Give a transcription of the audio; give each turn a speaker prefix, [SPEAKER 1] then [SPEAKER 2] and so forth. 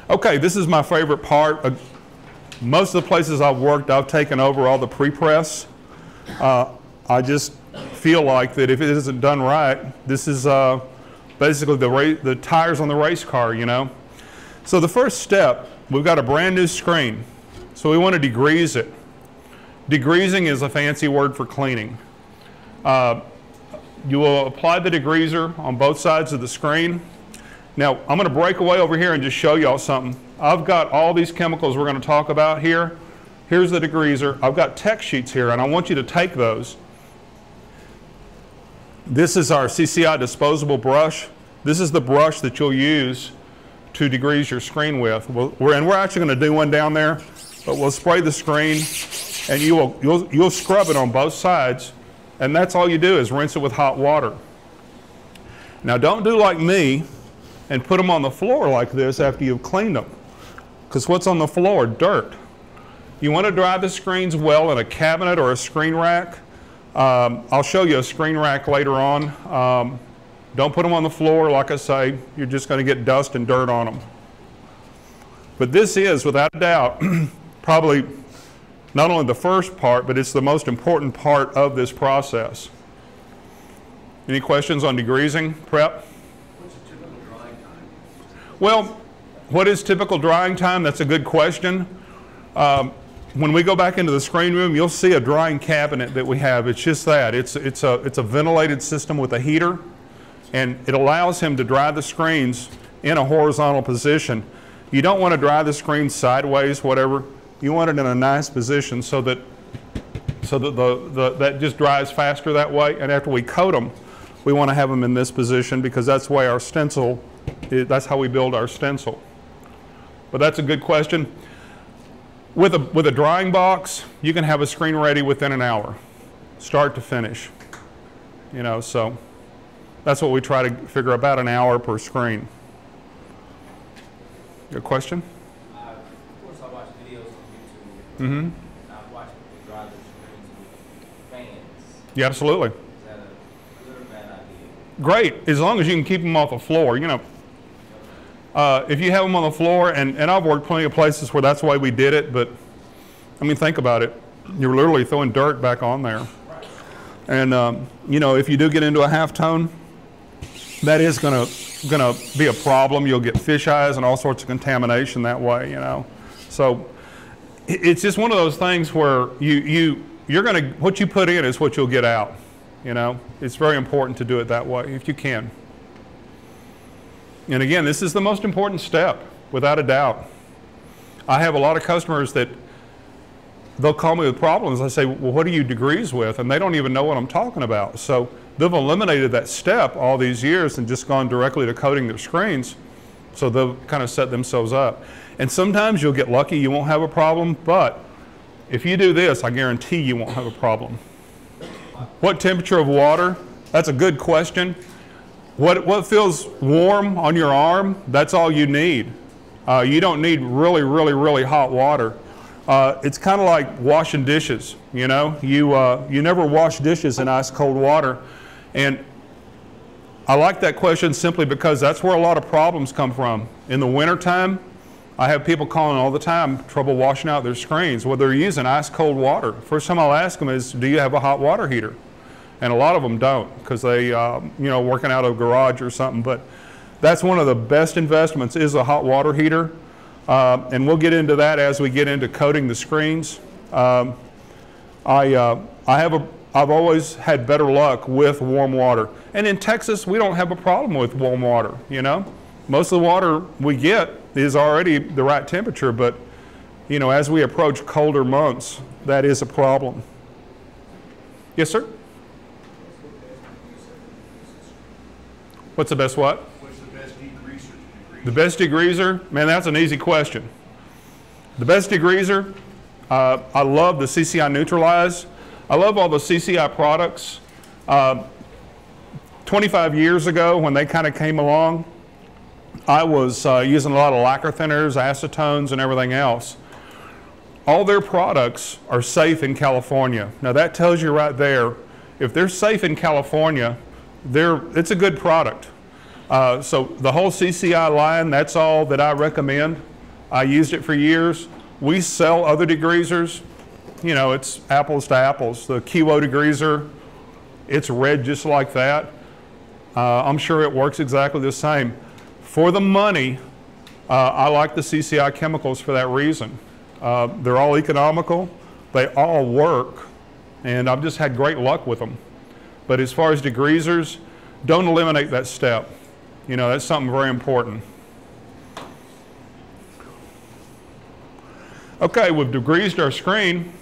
[SPEAKER 1] Okay, this is my favorite part. Most of the places I've worked, I've taken over all the pre-press. I just feel like that if it isn't done right, this is basically the tires on the race car, you know. So the first step, we've got a brand new screen. So we want to degrease it. Degreasing is a fancy word for cleaning. You will apply the degreaser on both sides of the screen. Now, I'm going to break away over here and just show y'all something. I've got all these chemicals we're going to talk about here. Here's the degreaser. I've got tech sheets here, and I want you to take those. This is our CCI disposable brush. This is the brush that you'll use to degrease your screen with. We're actually going to do one down there, but we'll spray the screen, and you'll scrub it on both sides, and that's all you do is rinse it with hot water. Now, don't do like me and put them on the floor like this after you've cleaned them, because what's on the floor? Dirt. You want to dry the screens well in a cabinet or a screen rack. I'll show you a screen rack later on. Don't put them on the floor. Like I say, you're just going to get dust and dirt on them. But this is, without a doubt, probably not only the first part, but it's the most important part of this process. Any questions on degreasing prep?
[SPEAKER 2] What's a typical drying time?
[SPEAKER 1] Well, what is typical drying time? That's a good question. When we go back into the screen room, you'll see a drying cabinet that we have. It's just that. It's a ventilated system with a heater, and it allows him to dry the screens in a horizontal position. You don't want to dry the screen sideways, whatever. You want it in a nice position so that that just dries faster that way. And after we coat them, we want to have them in this position because that's the way our stencil, that's how we build our stencil. But that's a good question. With a drying box, you can have a screen ready within an hour, start to finish. You know, so that's what we try to figure, about an hour per screen. Your question?
[SPEAKER 2] Of course, I watch videos on YouTube.
[SPEAKER 1] Mm-hmm.
[SPEAKER 2] I've watched people dry their screens with fans.
[SPEAKER 1] Yeah, absolutely.
[SPEAKER 2] Is that a good or bad idea?
[SPEAKER 1] Great, as long as you can keep them off the floor. You know, if you have them on the floor, and I've worked plenty of places where that's why we did it, but I mean, think about it. You're literally throwing dirt back on there. And you know, if you do get into a halftone, that is gonna be a problem. You'll get fish eyes and all sorts of contamination that way, you know. So it's just one of those things where what you put in is what you'll get out, you know. It's very important to do it that way if you can. And again, this is the most important step, without a doubt. I have a lot of customers that they'll call me with problems. I say, well, what do you degrease with? And they don't even know what I'm talking about. So they've eliminated that step all these years and just gone directly to coating their screens. So they'll kind of set themselves up. And sometimes you'll get lucky, you won't have a problem, but if you do this, I guarantee you won't have a problem. What temperature of water? That's a good question. What feels warm on your arm, that's all you need. You don't need really, really, really hot water. It's kind of like washing dishes, you know. You never wash dishes in ice cold water. And I like that question simply because that's where a lot of problems come from. In the wintertime, I have people calling all the time, trouble washing out their screens. Well, they're using ice cold water. First time I'll ask them is, do you have a hot water heater? And a lot of them don't, because they, you know, working out of a garage or something. But that's one of the best investments is a hot water heater. And we'll get into that as we get into coating the screens. I've always had better luck with warm water. And in Texas, we don't have a problem with warm water, you know. Most of the water we get is already the right temperature, but, you know, as we approach colder months, that is a problem. Yes, sir? What's the best what?
[SPEAKER 3] What's the best degreaser to degrease?
[SPEAKER 1] The best degreaser? Man, that's an easy question. The best degreaser, I love the CCI Neutralize. I love all the CCI products. 25 years ago, when they kind of came along, I was using a lot of lacquer thinners, acetones, and everything else. All their products are safe in California. Now that tells you right there, if they're safe in California, it's a good product. So the whole CCI line, that's all that I recommend. I used it for years. We sell other degreasers. You know, it's apples to apples. The Kiwo degreaser, it's red just like that. I'm sure it works exactly the same. For the money, I like the CCI chemicals for that reason. They're all economical, they all work, and I've just had great luck with them. But as far as degreasers, don't eliminate that step. You know, that's something very important. Okay, we've degreased our screen.